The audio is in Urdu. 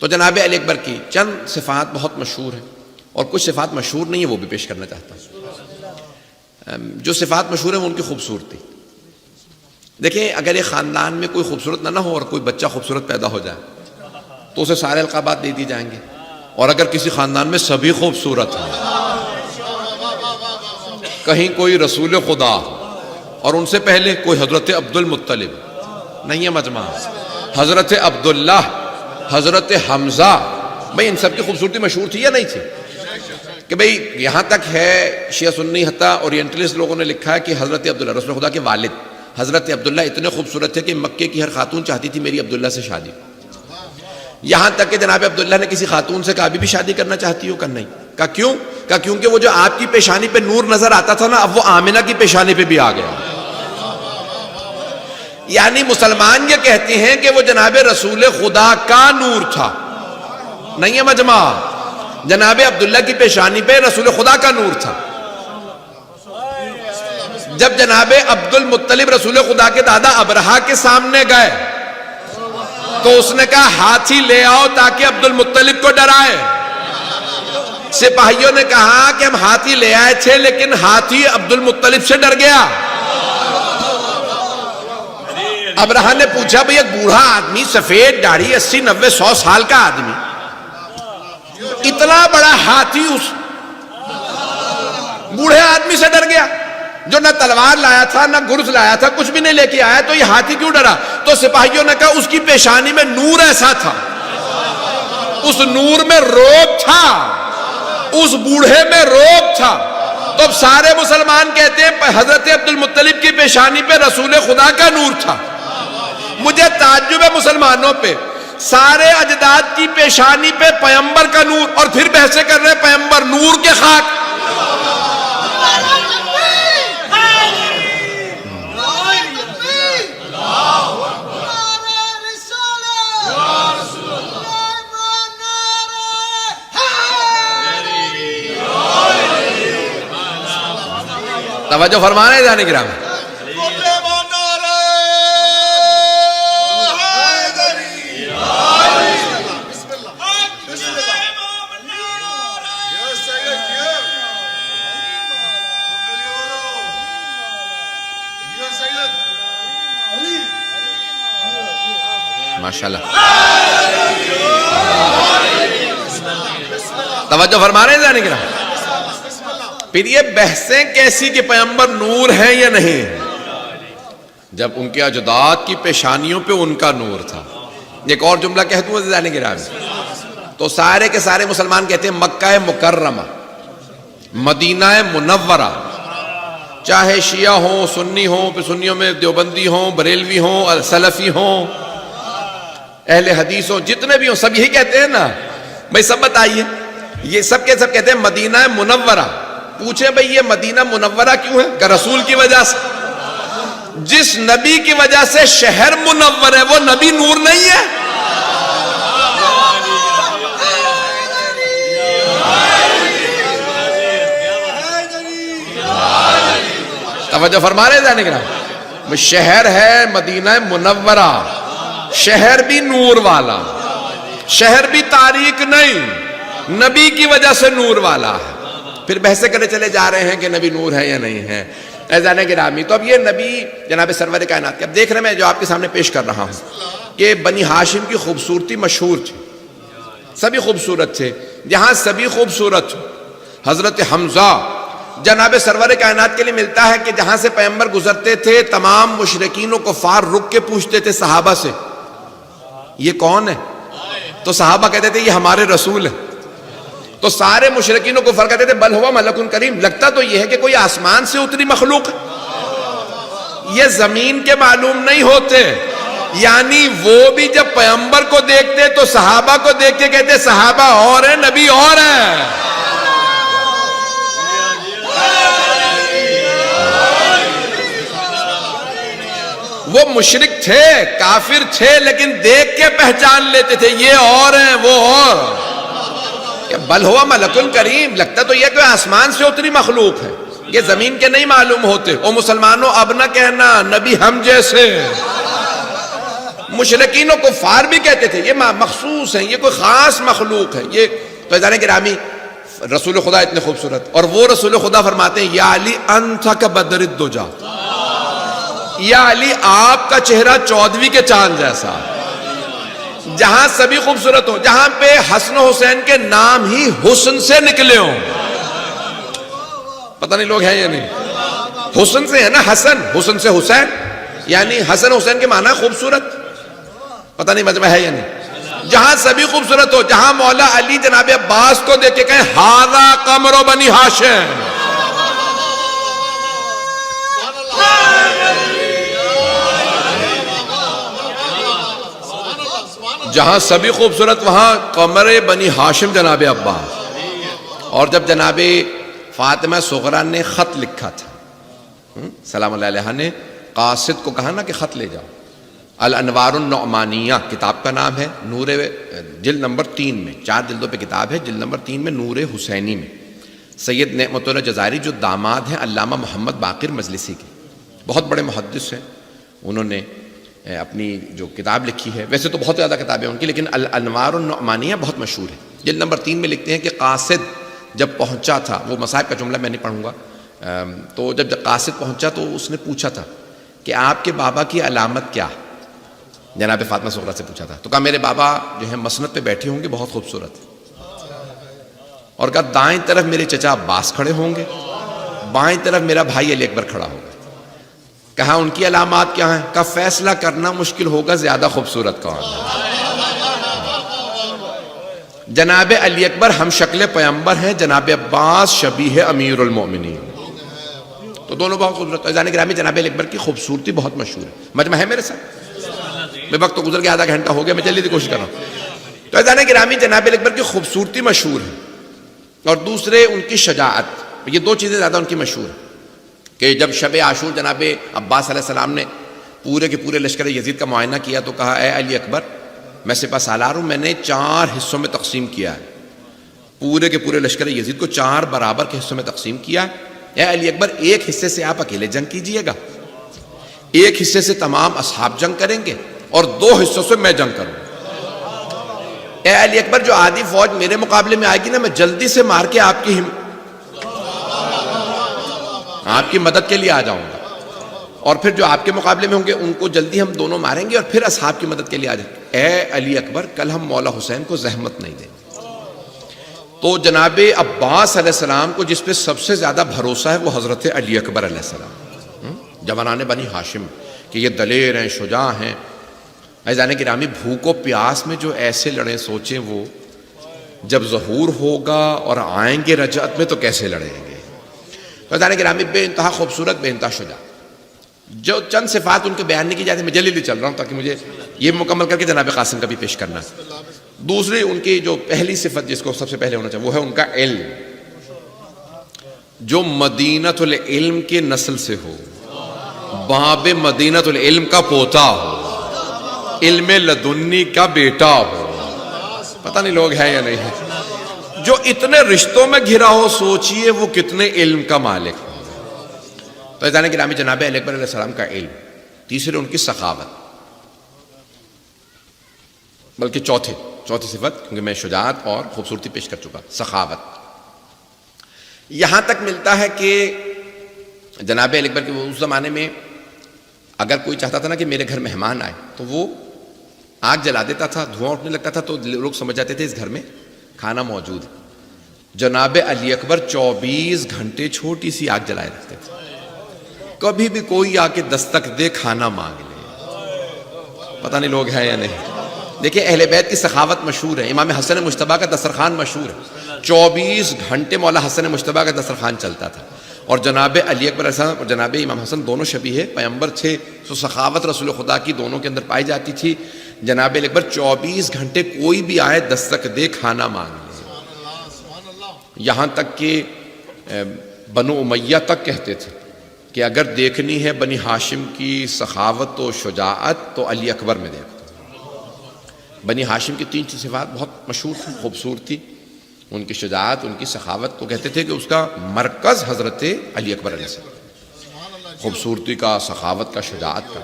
تو جناب علی اکبر کی چند صفات بہت مشہور ہیں، اور کچھ صفات مشہور نہیں ہیں وہ بھی پیش کرنا چاہتا ہوں۔ جو صفات مشہور ہیں وہ ان کی خوبصورتی۔ دیکھیں اگر ایک خاندان میں کوئی خوبصورت نہ ہو اور کوئی بچہ خوبصورت پیدا ہو جائے تو اسے سارے القابات دے دی جائیں گے، اور اگر کسی خاندان میں سبھی خوبصورت ہیں، کہیں کوئی رسول خدا اور ان سے پہلے کوئی حضرت عبد المطلب، نہیں ہے مجمع، حضرت عبداللہ، حضرت حمزہ، بھئی ان سب کی خوبصورتی مشہور تھی یا نہیں تھی؟ کہ بھئی یہاں تک ہے شیعہ سنی حتیٰ اورینٹلسٹ لوگوں نے لکھا ہے کہ حضرت عبداللہ رسول خدا کے والد حضرت عبداللہ اتنے خوبصورت تھے کہ مکے کی ہر خاتون چاہتی تھی میری عبداللہ سے شادی، یہاں تک کہ جناب عبداللہ نے کسی خاتون سے کہا بھی شادی کرنا چاہتی ہو؟ کہ نہیں۔ کہا کیوں؟ کہا کیونکہ وہ جو آپ کی پیشانی پہ نور نظر آتا تھا نا، اب وہ آمنہ کی پیشانی پہ بھی آ گیا۔ یعنی مسلمان یہ کہتے ہیں کہ وہ جناب رسول خدا کا نور تھا، نہیں ہے مجمع، جناب عبداللہ کی پیشانی پہ رسول خدا کا نور تھا۔ جب جناب عبد المطلب رسول خدا کے دادا ابرہا کے سامنے گئے تو اس نے کہا ہاتھی لے آؤ تاکہ عبد المطلب کو ڈرائے۔ سپاہیوں نے کہا کہ ہم ہاتھی لے آئے تھے لیکن ہاتھی عبد المطلب سے ڈر گیا۔ ابرہا نے پوچھا بھئی ایک بوڑھا آدمی سفید داڑھی 80 90 100 سال کا آدمی، اتنا بڑا ہاتھی اس بوڑھے آدمی سے ڈر گیا جو نہ تلوار لایا تھا نہ گرز لایا تھا، کچھ بھی نہیں لے کے آیا، تو یہ ہاتھی کیوں ڈرا؟ تو سپاہیوں نے کہا اس کی پیشانی میں نور ایسا تھا، اس نور میں روب تھا، اس بوڑھے میں روب تھا۔ تو اب سارے مسلمان کہتے ہیں حضرت عبد المطلب کی پیشانی پہ رسول خدا کا نور تھا۔ مجھے تعجب ہے مسلمانوں پہ، سارے اجداد کی پیشانی پہ پیغمبر کا نور، اور پھر بحثیں کر رہے پیغمبر نور کے خاک۔ توجہ فرما رہے ہیں جانے گرام؟ ماشاءاللہ توجہ فرما رہے ہیں جانے گرام؟ پھر یہ بحثیں کیسی کہ پیغمبر نور ہیں یا نہیں؟ جب ان کے اجداد کی پیشانیوں پہ ان کا نور تھا۔ ایک اور جملہ کہہ دوں جانے کے راوی، تو سارے کے سارے مسلمان کہتے ہیں مکہ مکرمہ، مدینہ منورہ، چاہے شیعہ ہوں، سنی ہوں، پھر سنیوں میں دیوبندی ہوں، بریلوی ہوں، سلفی ہوں، اہل حدیث ہوں، جتنے بھی ہوں سب یہی کہتے ہیں نا۔ بھئی سب بتائیے، یہ سب کے سب کہتے ہیں مدینہ منورہ۔ پوچھیں بھئی یہ مدینہ منورہ کیوں ہے؟ کہ رسول کی وجہ سے، جس نبی کی وجہ سے شہر منور ہے وہ نبی نور نہیں ہے؟ توجہ فرما رہے جانے کے شہر ہے مدینہ منورہ، شہر بھی نور والا، شہر بھی تاریک نہیں، نبی کی وجہ سے نور والا ہے۔ پھر بحثیں کرنے چلے جا رہے ہیں کہ نبی نور ہے یا نہیں ہے۔ ایزان گرامی، تو اب یہ نبی جناب سرور کائنات کے، اب دیکھ رہے میں جو آپ کے سامنے پیش کر رہا ہوں کہ بنی ہاشم کی خوبصورتی مشہور تھی، سبھی خوبصورت تھے۔ جہاں سبھی خوبصورت حضرت حمزہ جناب سرور کائنات کے لیے ملتا ہے کہ جہاں سے پیغمبر گزرتے تھے تمام مشرکین و کفار رک کے پوچھتے تھے صحابہ سے یہ کون ہے؟ تو صحابہ کہتے تھے یہ ہمارے رسول ہے۔ تو سارے مشرکین و کفار کہتے تھے بل ہوا ملک کریم، لگتا تو یہ ہے کہ کوئی آسمان سے اتری مخلوق ہے، یہ زمین کے معلوم نہیں ہوتے۔ یعنی وہ بھی جب پیغمبر کو دیکھتے تو صحابہ کو دیکھ کے کہتے صحابہ اور ہیں، نبی اور ہیں۔ وہ مشرک تھے، کافر تھے، لیکن دیکھ کے پہچان لیتے تھے یہ اور ہیں وہ اور۔ بل ہوا ملک کریم، لگتا تو یہ کہ آسمان سے اتری مخلوق ہے، یہ زمین کے نہیں معلوم ہوتے۔ او مسلمانوں اب نہ کہنا نبی ہم جیسے، مشرکین و کفار بھی کہتے تھے یہ مخصوص ہیں، یہ کوئی خاص مخلوق ہے، یہ تو جانے گرامی رسول خدا اتنے خوبصورت، اور وہ رسول خدا فرماتے ہیں یا علی انت کبدر الدجا، یا علی آپ کا چہرہ 14ویں کے چاند جیسا، جہاں سبھی خوبصورت ہو، جہاں پہ حسن و حسین کے نام ہی حسن سے نکلے ہوں، پتہ نہیں لوگ ہیں یا نہیں، حسن سے ہے نا، حسن سے حسین، یعنی حسن حسین کے معنی خوبصورت، پتہ نہیں مجمع ہے یا نہیں، جہاں سبھی خوبصورت ہو، جہاں مولا علی جناب عباس کو دیکھ کے کہیں ہذا قمر بنی ہاشم، جہاں سبھی خوبصورت وہاں قمر بنی ہاشم جناب عباس۔ اور جب جناب فاطمہ صغرا نے خط لکھا تھا، سلام اللہ علیہ نے قاصد کو کہا نا کہ خط لے جاؤ، الانوار النعمانیہ کتاب کا نام ہے، نور جلد نمبر 3 میں، 4 جلدوں پہ کتاب ہے، جلد نمبر 3 میں نور حسینی میں، سید نعمت اللہ جزائری جو داماد ہیں علامہ محمد باقر مجلسی کے، بہت بڑے محدث ہیں، انہوں نے اپنی جو کتاب لکھی ہے، ویسے تو بہت زیادہ کتابیں ان کی، لیکن الانوار النعمانیہ بہت مشہور ہے، جلد نمبر 3 میں لکھتے ہیں کہ قاصد جب پہنچا تھا، وہ مصائب کا جملہ میں نہیں پڑھوں گا، تو جب قاصد پہنچا تو اس نے پوچھا تھا کہ آپ کے بابا کی علامت کیا ہے، جناب فاطمہ صغرا سے پوچھا تھا، تو کہا میرے بابا جو ہے مسند پہ بیٹھے ہوں گے، بہت خوبصورت، اور کہا دائیں طرف میرے چچا عباس کھڑے ہوں گے، بائیں طرف میرا بھائی علی اکبر کھڑا ہوگا، کہا ان کی علامات کیا ہیں، کہا فیصلہ کرنا مشکل ہوگا زیادہ خوبصورت کون ہے، جناب علی اکبر ہم شکل پیغمبر ہیں، جناب عباس شبیہ امیر المومنین، تو دونوں بہت خوبصورت، جانے گرامی جناب علی اکبر کی خوبصورتی بہت مشہور ہے، مجمع ہے میرے ساتھ، میں وقت تو گزر گیا، آدھا گھنٹہ ہو گیا، میں جلدی کوشش کر رہا ہوں، تو جانے گرامی جناب علی اکبر کی خوبصورتی مشہور ہے، اور دوسرے ان کی شجاعت، یہ دو چیزیں زیادہ ان کی مشہور ہیں، کہ جب شب عاشور جناب عباس علیہ السلام نے پورے کے پورے لشکر یزید کا معائنہ کیا تو کہا اے علی اکبر میں سپہ سالار ہوں، میں نے 4 حصوں میں تقسیم کیا ہے، پورے کے پورے لشکر یزید کو 4 برابر کے حصوں میں تقسیم کیا ہے، اے علی اکبر ایک حصے سے آپ اکیلے جنگ کیجئے گا، ایک حصے سے تمام اصحاب جنگ کریں گے، اور 2 حصوں سے میں جنگ کروں گا، اے علی اکبر جو آدھی فوج میرے مقابلے میں آئے گی نا، میں جلدی سے مار کے آپ کی مدد کے لیے آ جاؤں گا، اور پھر جو آپ کے مقابلے میں ہوں گے ان کو جلدی ہم دونوں ماریں گے، اور پھر اصحاب کی مدد کے لیے آ جائیں گے، اے علی اکبر کل ہم مولا حسین کو زحمت نہیں دیں گے۔ تو جناب عباس علیہ السلام کو جس پہ سب سے زیادہ بھروسہ ہے وہ حضرت علی اکبر علیہ السلام، جوانان بنی ہاشم، کہ یہ دلیر ہیں، شجاع ہیں، عزیزان گرامی بھوک و پیاس میں جو ایسے لڑیں، سوچیں وہ جب ظہور ہوگا اور آئیں گے رجعت میں تو کیسے لڑیں گے۔ تو عزیزان گرامی بے انتہا خوبصورت، بے انتہا شجاع، جو چند صفات ان کے بیان نہیں کی جاتی، میں جلدی چل رہا ہوں تاکہ مجھے یہ مکمل کر کے جناب قاسم کا بھی پیش کرنا ہے۔ دوسری ان کی جو پہلی صفت جس کو سب سے پہلے ہونا چاہیے وہ ہے ان کا علم، جو مدینۃ العلم کے نسل سے ہو، باب مدینۃ العلم کا پوتا ہو، علم لدنی کا بیٹا ہو، پتہ نہیں لوگ ہیں یا نہیں ہے، جو اتنے رشتوں میں گھرا ہو، سوچئے وہ کتنے علم کا مالک ہو۔ تو عزیزان گرامی جناب علی اکبر علیہ السلام کا علم، تیسرے ان کی سخاوت، بلکہ چوتھی صفت، کیونکہ میں شجاعت اور خوبصورتی پیش کر چکا، سخاوت، یہاں تک ملتا ہے کہ جناب علی اکبر کے اس زمانے میں اگر کوئی چاہتا تھا نا کہ میرے گھر مہمان آئے تو وہ آگ جلا دیتا تھا، دھواں اٹھنے لگتا تھا تو لوگ سمجھ جاتے تھے اس گھر میں کھانا موجود ہے۔ جناب علی اکبر 24 گھنٹے چھوٹی سی آگ جلائے رکھتے تھے، کبھی بھی کوئی آ کے دستک دے کھانا مانگ لے، پتہ نہیں لوگ ہیں یا نہیں۔ دیکھیں اہل بیت کی سخاوت مشہور ہے، امام حسن مجتبیٰ کا دسترخوان مشہور ہے، 24 گھنٹے مولا حسن مجتبیٰ کا دسترخوان چلتا تھا، اور جناب علی اکبر علیہ السلام اور جناب امام حسن دونوں شبیہ پیغمبر تھے، تو سخاوت رسول خدا کی دونوں کے اندر پائی جاتی تھی۔ جناب علی اکبر 24 گھنٹے کوئی بھی آئے دستک دے کھانا مانگ لے، یہاں تک کہ بنو امیہ تک کہتے تھے کہ اگر دیکھنی ہے بنی ہاشم کی سخاوت و شجاعت تو علی اکبر میں دیکھو۔ بنی ہاشم کی 3 صفات بہت مشہور تھی، خوبصورتی، ان کی شجاعت، ان کی سخاوت، تو کہتے تھے کہ اس کا مرکز حضرت علی اکبر علیہ السلام، خوبصورتی کا، سخاوت کا، شجاعت کا۔